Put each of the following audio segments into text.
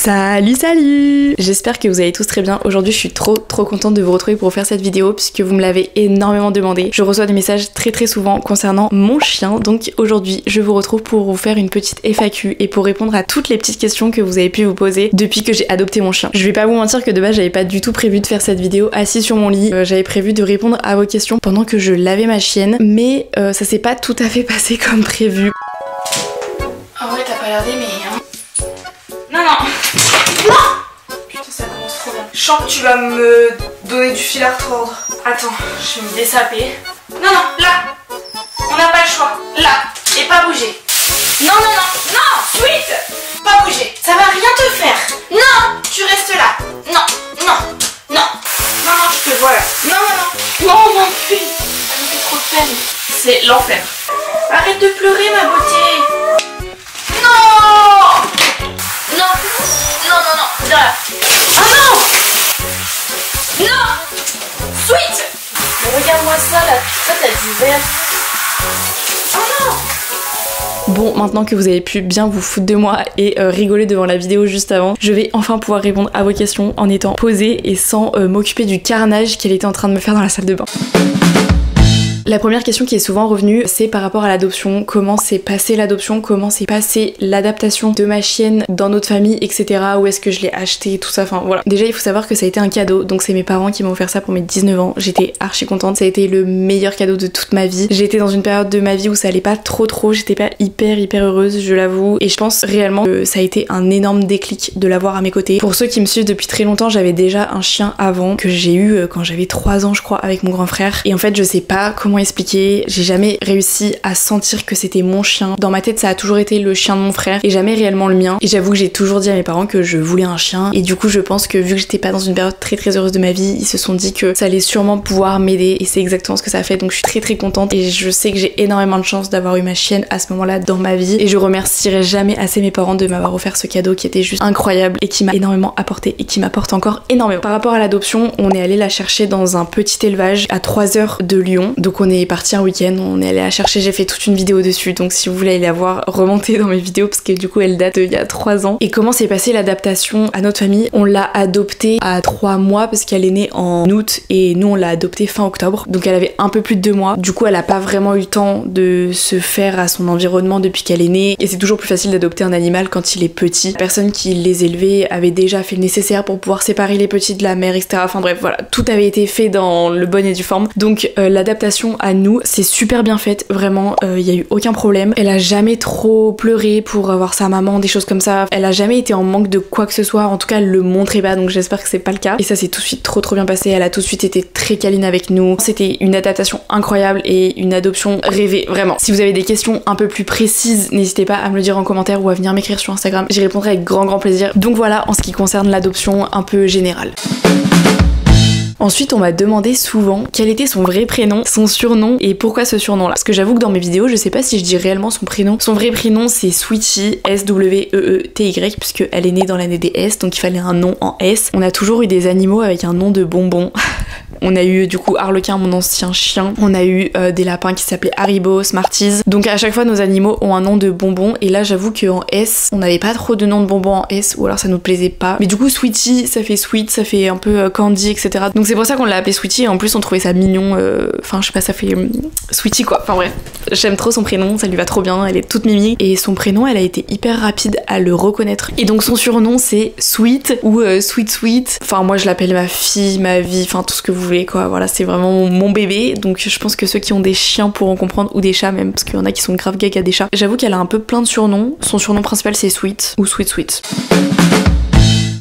Salut! J'espère que vous allez tous très bien. Aujourd'hui je suis trop contente de vous retrouver pour faire cette vidéo puisque vous me l'avez énormément demandé. Je reçois des messages très souvent concernant mon chien, donc aujourd'hui je vous retrouve pour vous faire une petite FAQ et pour répondre à toutes les petites questions que vous avez pu vous poser depuis que j'ai adopté mon chien. Je vais pas vous mentir que de base j'avais pas du tout prévu de faire cette vidéo assis sur mon lit. J'avais prévu de répondre à vos questions pendant que je lavais ma chienne, mais ça s'est pas tout à fait passé comme prévu. En vrai t'as pas l'air d'aimer hein. Non. Putain ça commence trop bien. Je sens que tu vas me donner du fil à retordre. Attends, je vais me dessaper. Non, là. On n'a pas le choix. Là. Et pas bouger. Non, Sweet. Pas bouger. Ça va rien te faire. Non, tu restes là. Non, je te vois là. Non, puis. Ça me fait trop de peine. C'est l'enfer. Arrête de pleurer ma beauté. Non, viens là. Oh non, Sweet. Mais regarde-moi ça là, ça t'as du vert. Oh non. Bon, maintenant que vous avez pu bien vous foutre de moi et rigoler devant la vidéo juste avant, je vais enfin pouvoir répondre à vos questions en étant posée et sans m'occuper du carnage qu'elle était en train de me faire dans la salle de bain. La première question qui est souvent revenue, c'est par rapport à l'adoption. Comment s'est passée l'adoption, comment s'est passée l'adaptation de ma chienne dans notre famille, etc. Où est-ce que je l'ai acheté, tout ça, enfin voilà. Déjà il faut savoir que ça a été un cadeau, donc c'est mes parents qui m'ont offert ça pour mes 19 ans. J'étais archi contente, ça a été le meilleur cadeau de toute ma vie. J'étais dans une période de ma vie où ça allait pas trop, j'étais pas hyper heureuse, je l'avoue. Et je pense réellement que ça a été un énorme déclic de l'avoir à mes côtés. Pour ceux qui me suivent depuis très longtemps, j'avais déjà un chien avant, que j'ai eu quand j'avais 3 ans je crois, avec mon grand frère. Et en fait je sais pas comment expliquer, j'ai jamais réussi à sentir que c'était mon chien. Dans ma tête ça a toujours été le chien de mon frère et jamais réellement le mien. Et j'avoue que j'ai toujours dit à mes parents que je voulais un chien, et du coup je pense que vu que j'étais pas dans une période très heureuse de ma vie, ils se sont dit que ça allait sûrement pouvoir m'aider, et c'est exactement ce que ça a fait. Donc je suis très contente et je sais que j'ai énormément de chance d'avoir eu ma chienne à ce moment-là dans ma vie, et je remercierai jamais assez mes parents de m'avoir offert ce cadeau qui était juste incroyable et qui m'a énormément apporté et qui m'apporte encore énormément. Par rapport à l'adoption, on est allé la chercher dans un petit élevage à 3 heures de Lyon, donc on est parti un week-end, on est allé la chercher, j'ai fait toute une vidéo dessus, donc si vous voulez aller la voir, remontez dans mes vidéos parce que du coup elle date d'il y a 3 ans. Et comment s'est passée l'adaptation à notre famille? On l'a adoptée à 3 mois parce qu'elle est née en août et nous on l'a adoptée fin octobre, donc elle avait un peu plus de 2 mois. Du coup elle a pas vraiment eu le temps de se faire à son environnement depuis qu'elle est née, et c'est toujours plus facile d'adopter un animal quand il est petit. La personne qui les élevait avait déjà fait le nécessaire pour pouvoir séparer les petits de la mère, etc. Enfin bref voilà, tout avait été fait dans le bon et due forme. Donc l'adaptation à nous c'est super bien faite, vraiment, il y a eu aucun problème. Elle a jamais trop pleuré pour avoir sa maman, des choses comme ça. Elle a jamais été en manque de quoi que ce soit, en tout cas elle le montrait pas, donc j'espère que c'est pas le cas. Et ça s'est tout de suite trop bien passé, elle a tout de suite été très câline avec nous. C'était une adaptation incroyable et une adoption rêvée, vraiment. Si vous avez des questions un peu plus précises, n'hésitez pas à me le dire en commentaire ou à venir m'écrire sur Instagram, j'y répondrai avec grand plaisir. Donc voilà en ce qui concerne l'adoption un peu générale. Ensuite, on m'a demandé souvent quel était son vrai prénom, son surnom et pourquoi ce surnom-là. Parce que j'avoue que dans mes vidéos, je sais pas si je dis réellement son prénom. Son vrai prénom, c'est Sweetie, S-W-E-E-T-Y, puisque elle est née dans l'année des S, donc il fallait un nom en S. On a toujours eu des animaux avec un nom de bonbon. On a eu du coup Harlequin, mon ancien chien. On a eu des lapins qui s'appelaient Haribo, Smarties. Donc à chaque fois, nos animaux ont un nom de bonbon. Et là, j'avoue qu'en S, on n'avait pas trop de noms de bonbons en S, ou alors ça nous plaisait pas. Mais du coup, Sweetie, ça fait sweet, ça fait un peu candy, etc. Donc c'est pour ça qu'on l'a appelé Sweetie, et en plus on trouvait ça mignon, enfin je sais pas, ça fait Sweetie quoi, enfin bref. J'aime trop son prénom, ça lui va trop bien, elle est toute mimi, et son prénom elle a été hyper rapide à le reconnaître. Et donc son surnom c'est Sweet ou Sweet, enfin moi je l'appelle ma fille, ma vie, enfin tout ce que vous voulez quoi, voilà, c'est vraiment mon bébé. Donc je pense que ceux qui ont des chiens pourront comprendre, ou des chats même, parce qu'il y en a qui sont grave gaga des chats. J'avoue qu'elle a un peu plein de surnoms, son surnom principal c'est Sweet ou Sweet.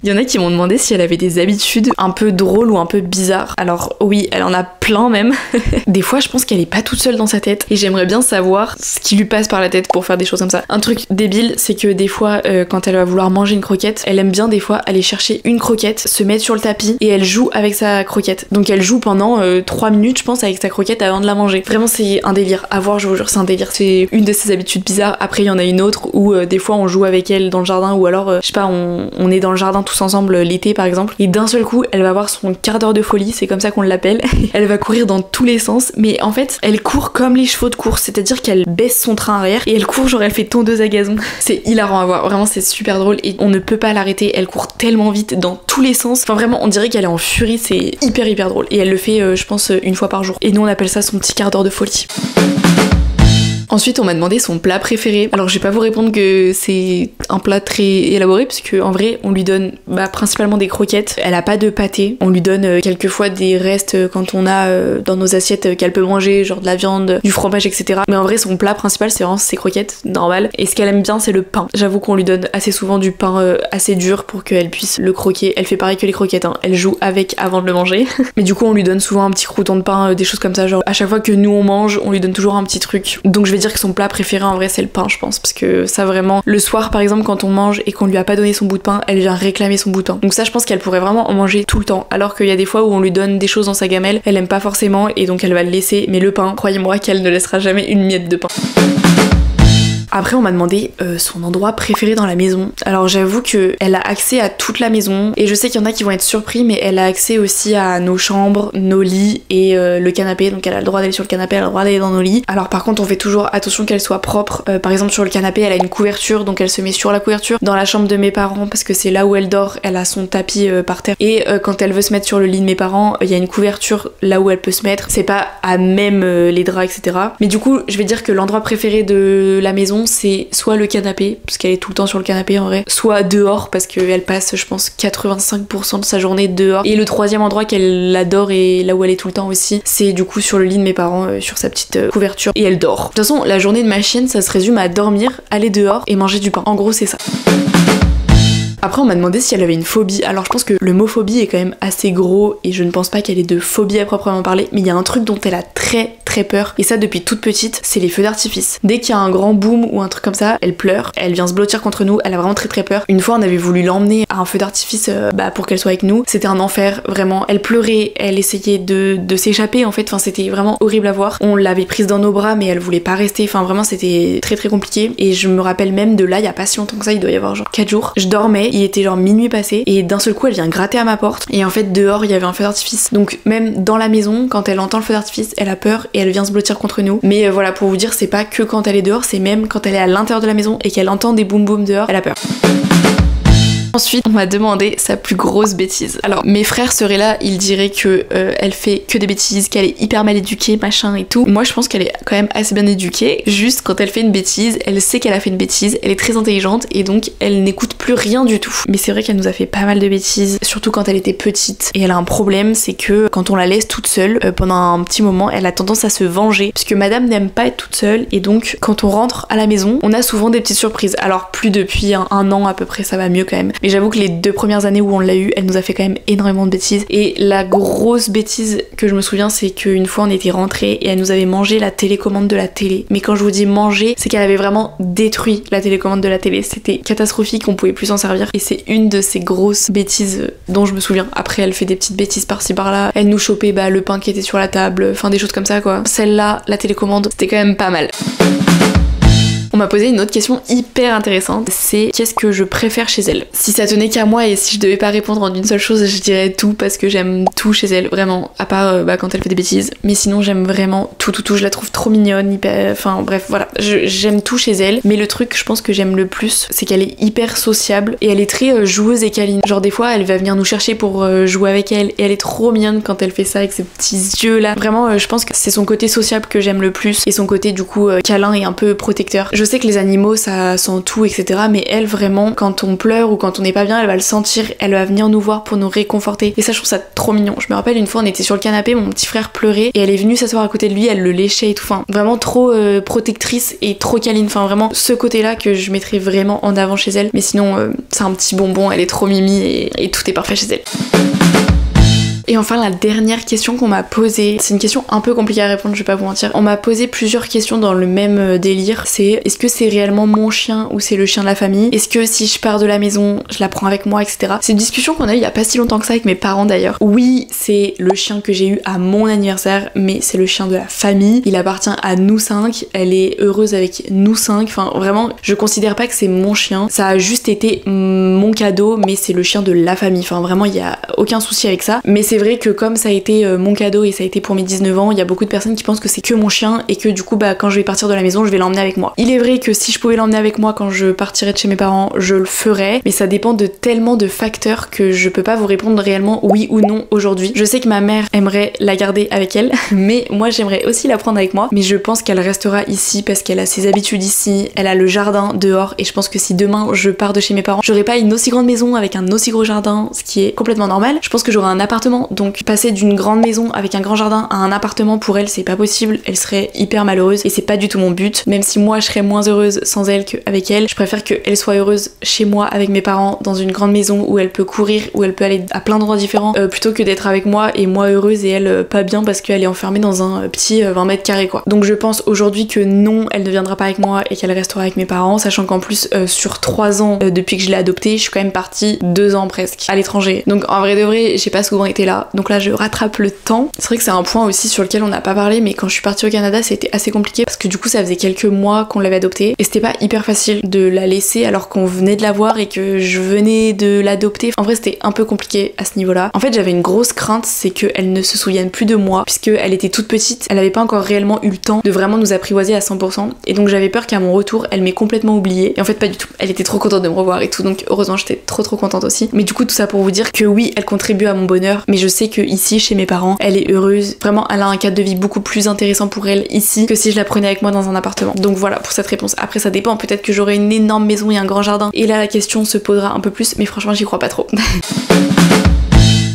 Il y en a qui m'ont demandé si elle avait des habitudes un peu drôles ou un peu bizarres. Alors oui, elle en a plein même. Des fois, je pense qu'elle est pas toute seule dans sa tête, et j'aimerais bien savoir ce qui lui passe par la tête pour faire des choses comme ça. Un truc débile, c'est que des fois, quand elle va vouloir manger une croquette, elle aime bien des fois aller chercher une croquette, se mettre sur le tapis, et elle joue avec sa croquette. Donc elle joue pendant 3 minutes, je pense, avec sa croquette avant de la manger. Vraiment, c'est un délire. À voir, je vous jure, c'est un délire. C'est une de ses habitudes bizarres. Après, il y en a une autre où des fois, on joue avec elle dans le jardin, ou alors, je sais pas, on est dans le jardin tout tous ensemble l'été par exemple, et d'un seul coup elle va avoir son quart d'heure de folie, c'est comme ça qu'on l'appelle. Elle va courir dans tous les sens, mais en fait elle court comme les chevaux de course, c'est-à-dire qu'elle baisse son train arrière et elle court genre elle fait tondeuse à gazon. C'est hilarant à voir, vraiment c'est super drôle et on ne peut pas l'arrêter, elle court tellement vite dans tous les sens, enfin vraiment on dirait qu'elle est en furie, c'est hyper drôle et elle le fait je pense une fois par jour et nous on appelle ça son petit quart d'heure de folie. Ensuite, on m'a demandé son plat préféré. Alors, je vais pas vous répondre que c'est un plat très élaboré, parce qu'en vrai, on lui donne principalement des croquettes. Elle a pas de pâté. On lui donne quelquefois des restes quand on a dans nos assiettes qu'elle peut manger, genre de la viande, du fromage, etc. Mais en vrai, son plat principal, c'est vraiment ses croquettes, normal. Et ce qu'elle aime bien, c'est le pain. J'avoue qu'on lui donne assez souvent du pain assez dur pour qu'elle puisse le croquer. Elle fait pareil que les croquettes, hein. Elle joue avec avant de le manger. Mais du coup, on lui donne souvent un petit crouton de pain, des choses comme ça. Genre, à chaque fois que nous on mange, on lui donne toujours un petit truc. Donc, je vais dire que son plat préféré en vrai c'est le pain, je pense, parce que ça vraiment le soir par exemple quand on mange et qu'on lui a pas donné son bout de pain, elle vient réclamer son bout de pain. Donc ça je pense qu'elle pourrait vraiment en manger tout le temps, alors qu'il y a des fois où on lui donne des choses dans sa gamelle, elle aime pas forcément et donc elle va le laisser, mais le pain, croyez-moi qu'elle ne laissera jamais une miette de pain. Après on m'a demandé son endroit préféré dans la maison. Alors j'avoue que elle a accès à toute la maison et je sais qu'il y en a qui vont être surpris, mais elle a accès aussi à nos chambres, nos lits et le canapé, donc elle a le droit d'aller sur le canapé, elle a le droit d'aller dans nos lits. Alors par contre on fait toujours attention qu'elle soit propre. Par exemple sur le canapé elle a une couverture, donc elle se met sur la couverture. Dans la chambre de mes parents, parce que c'est là où elle dort, elle a son tapis par terre et quand elle veut se mettre sur le lit de mes parents, il y a une couverture là où elle peut se mettre. C'est pas à même les draps, etc. Mais du coup je vais dire que l'endroit préféré de la maison c'est soit le canapé, parce qu'elle est tout le temps sur le canapé en vrai, soit dehors, parce qu'elle passe je pense 85% de sa journée dehors. Et le troisième endroit qu'elle adore et là où elle est tout le temps aussi, c'est du coup sur le lit de mes parents, sur sa petite couverture, et elle dort. De toute façon la journée de ma chienne ça se résume à dormir, aller dehors et manger du pain. En gros c'est ça. Après on m'a demandé si elle avait une phobie. Alors je pense que le mot phobie est quand même assez gros et je ne pense pas qu'elle ait de phobie à proprement parler, mais il y a un truc dont elle a très peur, et ça depuis toute petite, c'est les feux d'artifice. Dès qu'il y a un grand boom ou un truc comme ça, elle pleure, elle vient se blottir contre nous, elle a vraiment très peur. Une fois on avait voulu l'emmener à un feu d'artifice pour qu'elle soit avec nous, c'était un enfer, vraiment, elle pleurait, elle essayait de s'échapper en fait, enfin c'était vraiment horrible à voir. On l'avait prise dans nos bras mais elle voulait pas rester, enfin vraiment c'était très compliqué. Et je me rappelle même de là, il y a pas si longtemps que ça, il doit y avoir genre 4 jours, je dormais, il était genre minuit passé et d'un seul coup elle vient gratter à ma porte et en fait dehors il y avait un feu d'artifice. Donc même dans la maison, quand elle entend le feu d'artifice, elle a peur et elle vient se blottir contre nous. Mais voilà, pour vous dire, c'est pas que quand elle est dehors, c'est même quand elle est à l'intérieur de la maison et qu'elle entend des boum dehors, elle a peur. Ensuite, on m'a demandé sa plus grosse bêtise. Alors, mes frères seraient là, ils diraient que elle fait que des bêtises, qu'elle est hyper mal éduquée, machin et tout. Moi, je pense qu'elle est quand même assez bien éduquée. Juste, quand elle fait une bêtise, elle sait qu'elle a fait une bêtise, elle est très intelligente et donc elle n'écoute plus rien du tout. Mais c'est vrai qu'elle nous a fait pas mal de bêtises, surtout quand elle était petite. Et elle a un problème, c'est que quand on la laisse toute seule, pendant un petit moment, elle a tendance à se venger, puisque madame n'aime pas être toute seule et donc quand on rentre à la maison, on a souvent des petites surprises. Alors, plus depuis un an à peu près, ça va mieux quand même. Mais j'avoue que les 2 premières années où on l'a eu, elle nous a fait quand même énormément de bêtises. Et la grosse bêtise que je me souviens, c'est qu'une fois on était rentrés et elle nous avait mangé la télécommande de la télé. Mais quand je vous dis manger, c'est qu'elle avait vraiment détruit la télécommande de la télé. C'était catastrophique, on pouvait plus s'en servir. Et c'est une de ces grosses bêtises dont je me souviens. Après, elle fait des petites bêtises par-ci par-là. Elle nous chopait le pain qui était sur la table, enfin des choses comme ça quoi. Celle-là, la télécommande, c'était quand même pas mal. On m'a posé une autre question hyper intéressante, c'est qu'est-ce que je préfère chez elle? Si ça tenait qu'à moi et si je devais pas répondre en une seule chose, je dirais tout, parce que j'aime tout chez elle, vraiment, à part quand elle fait des bêtises. Mais sinon j'aime vraiment tout, je la trouve trop mignonne, hyper... Enfin bref, voilà, j'aime tout chez elle. Mais le truc, je pense que j'aime le plus, c'est qu'elle est hyper sociable et elle est très joueuse et câline. Genre des fois, elle va venir nous chercher pour jouer avec elle et elle est trop mignonne quand elle fait ça avec ses petits yeux là. Vraiment, je pense que c'est son côté sociable que j'aime le plus et son côté du coup câlin et un peu protecteur. Je sais que les animaux ça sent tout etc, mais elle vraiment quand on pleure ou quand on n'est pas bien elle va le sentir, elle va venir nous voir pour nous réconforter et ça je trouve ça trop mignon. Je me rappelle une fois on était sur le canapé, mon petit frère pleurait et elle est venue s'asseoir à côté de lui, elle le léchait et tout, enfin vraiment trop protectrice et trop câline, enfin vraiment ce côté là que je mettrais vraiment en avant chez elle. Mais sinon c'est un petit bonbon, elle est trop mimi et tout est parfait chez elle. Et enfin la dernière question qu'on m'a posée, c'est une question un peu compliquée à répondre, je vais pas vous mentir. On m'a posé plusieurs questions dans le même délire, c'est est-ce que c'est réellement mon chien ou c'est le chien de la famille? Est-ce que si je pars de la maison, je la prends avec moi, etc. C'est une discussion qu'on a eu il y a pas si longtemps que ça avec mes parents d'ailleurs. Oui, c'est le chien que j'ai eu à mon anniversaire, mais c'est le chien de la famille. Il appartient à nous 5, elle est heureuse avec nous 5. Enfin vraiment, je considère pas que c'est mon chien. Ça a juste été mon cadeau, mais c'est le chien de la famille. Enfin vraiment, il y a aucun souci avec ça. Mais c'est vrai que comme ça a été mon cadeau et ça a été pour mes 19 ans, il y a beaucoup de personnes qui pensent que c'est que mon chien et que du coup bah quand je vais partir de la maison, je vais l'emmener avec moi. Il est vrai que si je pouvais l'emmener avec moi quand je partirais de chez mes parents, je le ferais, mais ça dépend de tellement de facteurs que je peux pas vous répondre réellement oui ou non aujourd'hui. Je sais que ma mère aimerait la garder avec elle, mais moi j'aimerais aussi la prendre avec moi, mais je pense qu'elle restera ici parce qu'elle a ses habitudes ici, elle a le jardin dehors et je pense que si demain je pars de chez mes parents, j'aurai pas une aussi grande maison avec un aussi gros jardin, ce qui est complètement normal. Je pense que j'aurai un appartement, donc passer d'une grande maison avec un grand jardin à un appartement pour elle c'est pas possible, elle serait hyper malheureuse et c'est pas du tout mon but. Même si moi je serais moins heureuse sans elle qu'avec elle, je préfère qu'elle soit heureuse chez moi avec mes parents dans une grande maison où elle peut courir, où elle peut aller à plein d'endroits différents plutôt que d'être avec moi et moi heureuse et elle pas bien parce qu'elle est enfermée dans un petit 20 mètres carrés quoi. Donc je pense aujourd'hui que non, elle ne viendra pas avec moi et qu'elle restera avec mes parents, sachant qu'en plus sur 3 ans depuis que je l'ai adoptée, je suis quand même partie 2 ans presque à l'étranger. Donc en vrai de vrai, j'ai pas souvent été là. Donc là je rattrape le temps. C'est vrai que c'est un point aussi sur lequel on n'a pas parlé, mais quand je suis partie au Canada, c'était assez compliqué parce que du coup ça faisait quelques mois qu'on l'avait adoptée et c'était pas hyper facile de la laisser alors qu'on venait de la voir et que je venais de l'adopter. En vrai c'était un peu compliqué à ce niveau-là. En fait j'avais une grosse crainte, c'est qu'elle ne se souvienne plus de moi puisqu'elle était toute petite, elle avait pas encore réellement eu le temps de vraiment nous apprivoiser à 100% et donc j'avais peur qu'à mon retour elle m'ait complètement oubliée et en fait pas du tout. Elle était trop contente de me revoir et tout, donc heureusement j'étais trop contente aussi. Mais du coup tout ça pour vous dire que oui, elle contribue à mon bonheur, mais je sais que ici chez mes parents elle est heureuse, vraiment elle a un cadre de vie beaucoup plus intéressant pour elle ici que si je la prenais avec moi dans un appartement. Donc voilà pour cette réponse. Après ça dépend, peut-être que j'aurai une énorme maison et un grand jardin et là la question se posera un peu plus, mais franchement j'y crois pas trop.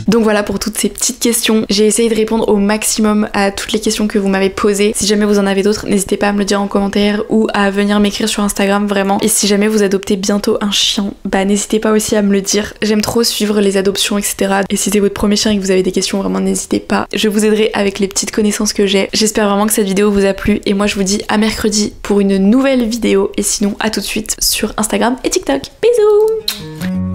Donc voilà pour toutes ces petites questions. J'ai essayé de répondre au maximum à toutes les questions que vous m'avez posées. Si jamais vous en avez d'autres, n'hésitez pas à me le dire en commentaire ou à venir m'écrire sur Instagram vraiment. Et si jamais vous adoptez bientôt un chien, bah n'hésitez pas aussi à me le dire. J'aime trop suivre les adoptions, etc. Et si c'est votre premier chien et que vous avez des questions, vraiment n'hésitez pas. Je vous aiderai avec les petites connaissances que j'ai. J'espère vraiment que cette vidéo vous a plu et moi je vous dis à mercredi pour une nouvelle vidéo. Et sinon à tout de suite sur Instagram et TikTok. Bisous!